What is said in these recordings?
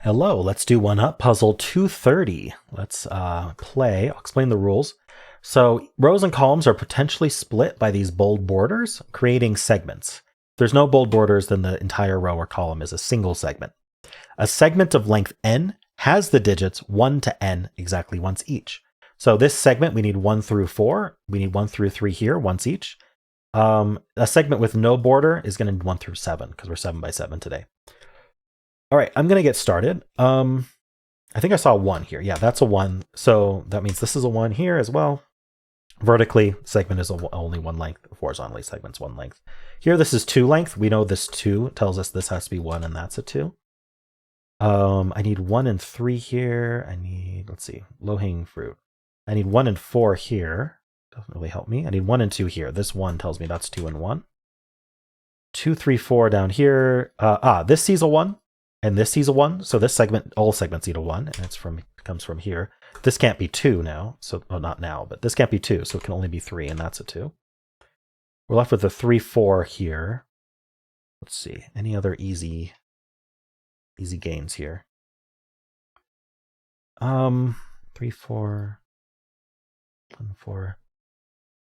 Hello, let's do one up. Puzzle 230. Let's play. I'll explain the rules. So rows and columns are potentially split by these bold borders, creating segments. If there's no bold borders, then the entire row or column is a single segment. A segment of length n has the digits 1 to n exactly once each. So this segment, we need 1 through 4. We need 1 through 3 here, once each. A segment with no border is going to need 1 through 7, because we're 7 by 7 today. All right, I'm going to get started. I think I saw 1 here. Yeah, that's a 1. So that means this is a 1 here as well. Vertically, segment is only 1 length. Horizontally, segment's 1 length. Here, this is 2 length. We know this 2 tells us this has to be 1, and that's a 2. I need 1 and 3 here. I need, let's see, low-hanging fruit. I need 1 and 4 here. Doesn't really help me. I need 1 and 2 here. This 1 tells me that's 2 and 1. 2, 3, 4 down here. This sees a 1. And this sees a 1, so this segment, all segments need a 1, and it comes from here. This can't be 2 now, so, well, not now, but this can't be 2, so it can only be 3, and that's a 2. We're left with a 3, 4 here. Let's see, any other easy gains here? 3, 4, 1, 4.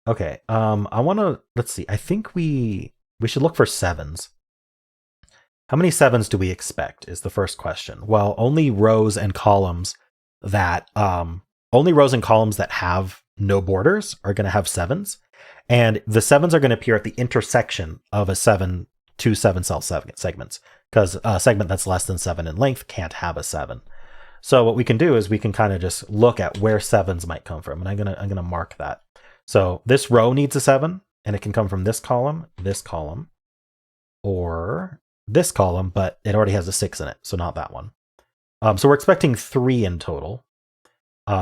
Okay, I want to, let's see, I think we should look for 7s. How many 7s do we expect is the first question. Well, only rows and columns that have no borders are going to have 7s. And the 7s are going to appear at the intersection of two 7-cell segments, because a segment that's less than 7 in length can't have a 7. So what we can do is we can kind of just look at where 7s might come from, and I'm gonna mark that. So this row needs a 7, and it can come from this column, or this column, but it already has a 6 in it, so not that one. So we're expecting 3 in total.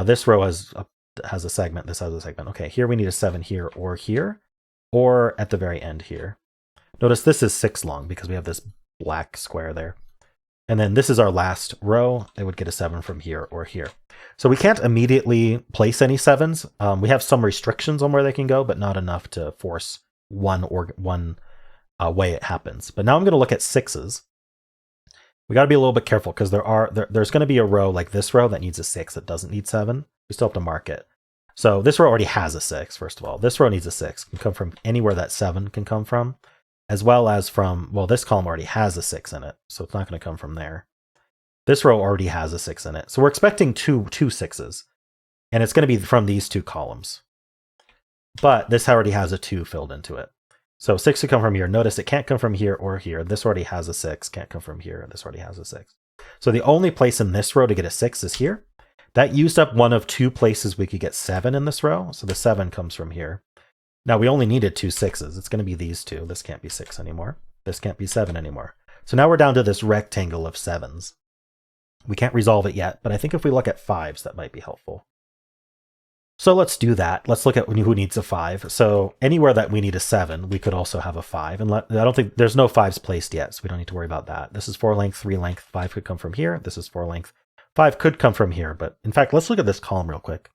This row has a segment, this has a segment. Okay, here we need a 7 here, or at the very end here. Notice this is 6 long because we have this black square there. And then this is our last row. It would get a 7 from here or here. So we can't immediately place any 7s. We have some restrictions on where they can go, but not enough to force one way it happens. But now I'm going to look at 6s. We got to be a little bit careful because there's going to be a row like this row that needs a 6 that doesn't need 7. We still have to mark it. So this row already has a 6, first of all. This row needs a 6. It can come from anywhere that 7 can come from, as well as from, well, this column already has a 6 in it, so it's not going to come from there. This row already has a 6 in it. So we're expecting two 6s, and it's going to be from these 2 columns. But this already has a 2 filled into it. So 6 could come from here. Notice it can't come from here or here. This already has a 6. Can't come from here. This already has a 6. So the only place in this row to get a 6 is here. That used up one of 2 places we could get 7 in this row. So the 7 comes from here. Now we only needed 2 6s. It's going to be these 2. This can't be 6 anymore. This can't be 7 anymore. So now we're down to this rectangle of 7s. We can't resolve it yet, but I think if we look at 5s, that might be helpful. So let's do that. Let's look at who needs a 5. So anywhere that we need a 7, we could also have a 5. And I don't think there's no 5s placed yet, so we don't need to worry about that. This is 4 length, 3 length, 5 could come from here. This is 4 length, 5 could come from here. But in fact, let's look at this column real quick.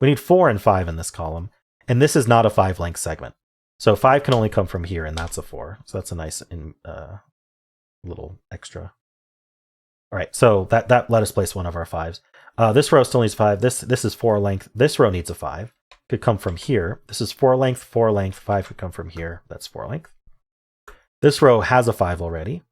We need 4 and 5 in this column, and this is not a 5 length segment. So 5 can only come from here, and that's a 4. So that's a nice little extra. All right, so that let us place one of our 5s. This row still needs 5. This is 4 length. This row needs a 5. Could come from here. This is 4 length, 4 length. 5 could come from here. That's 4 length. This row has a 5 already.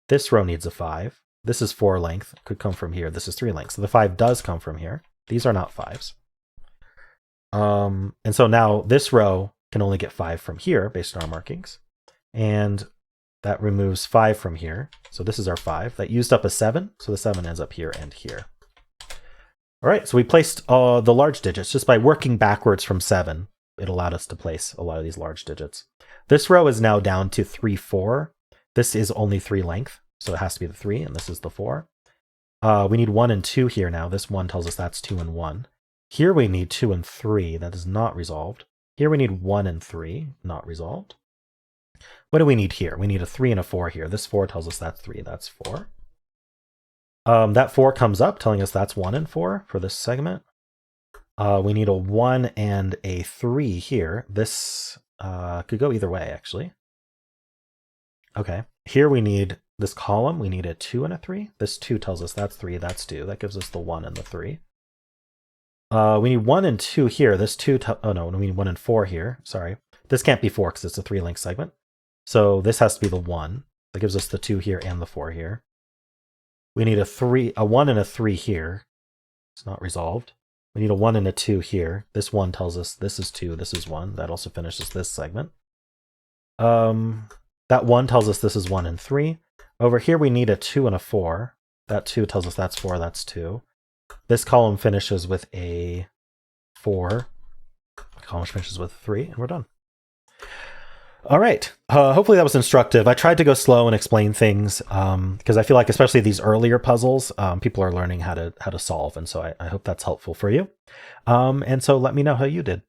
This row needs a 5. This is 4 length. Could come from here. This is 3 length. So the 5 does come from here. These are not 5s. And so now this row can only get 5 from here based on our markings. And that removes 5 from here. So this is our 5. That used up a 7. So the 7 ends up here and here. All right, so we placed the large digits. Just by working backwards from 7, it allowed us to place a lot of these large digits. This row is now down to 3, 4. This is only 3 length, so it has to be the 3, and this is the 4. We need 1 and 2 here now. This 1 tells us that's 2 and 1. Here we need 2 and 3. That is not resolved. Here we need 1 and 3. Not resolved. What do we need here? We need a 3 and a 4 here. This 4 tells us that's 3. That's 4. That 4 comes up, telling us that's 1 and 4 for this segment. We need a 1 and a 3 here. This could go either way, actually. Okay. Here we need This column, we need a 2 and a 3. This 2 tells us that's 3, that's 2. That gives us the 1 and the 3. We need 1 and 2 here. This 2, oh no, we need 1 and 4 here. Sorry. This can't be 4 because it's a 3-link segment. So this has to be the 1. That gives us the 2 here and the 4 here. We need a 1 and a 3 here. It's not resolved. We need a 1 and a 2 here. This 1 tells us this is 2, this is 1. That also finishes this segment. That 1 tells us this is 1 and 3. Over here we need a 2 and a 4. That 2 tells us that's 4, that's 2. This column finishes with a 4. The column finishes with 3, and we're done. All right. Hopefully that was instructive. I tried to go slow and explain things because I feel like, especially these earlier puzzles, people are learning how to solve, and so I hope that's helpful for you. And so let me know how you did.